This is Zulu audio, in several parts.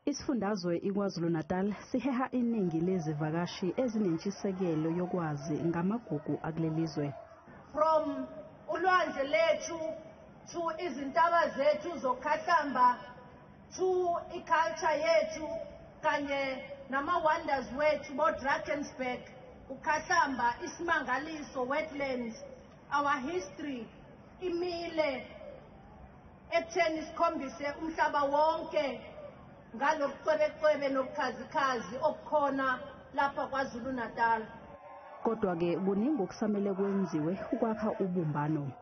Isifundazwe iKwaZulu-Natal siheha iningi lezivakashi ezinentshisekelo yokwazi ngamagugu akulelizwe. From ulwandle lethu to izintaba zethu zokhahlamba to iculture yethu kanye nama-wonders wethu bo-Drakensberg, ukhahlamba, isimangaliso, wetlands, our history, imile ekutheni sikhombise umhlaba wonke ngalokucwebecwebe nobukhazikhazi obukhona lapha KwaZulu-Natal. Kodwa ke kuningi okusamele kwenziwe ukwakha ubumbano.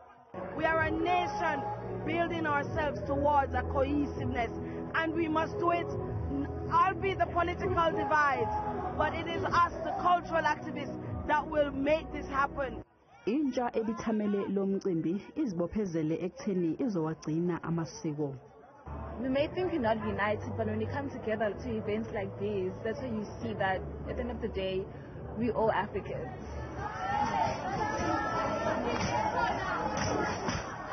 We are a nation building ourselves towards a cohesiveness, and we must do it, albeit the political divides, but it is us, the cultural activists, that will make this happen. Intsha ebithamele lo mcimbi izibophezele ekutheni izowagcina amasiko. We may think we're not united, but when we come together to events like these, that's when you see that at the end of the day, we're all Africans.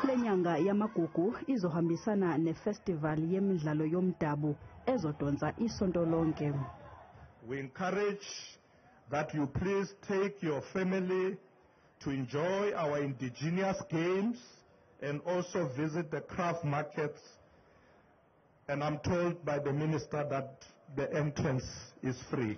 Lenyanga yamagugu izohambisana nefestival yemidlalo yomdabu ezodonsa isonto lonke. We encourage that you please take your family to enjoy our indigenous games and also visit the craft markets. And I'm told by the minister that the entrance is free.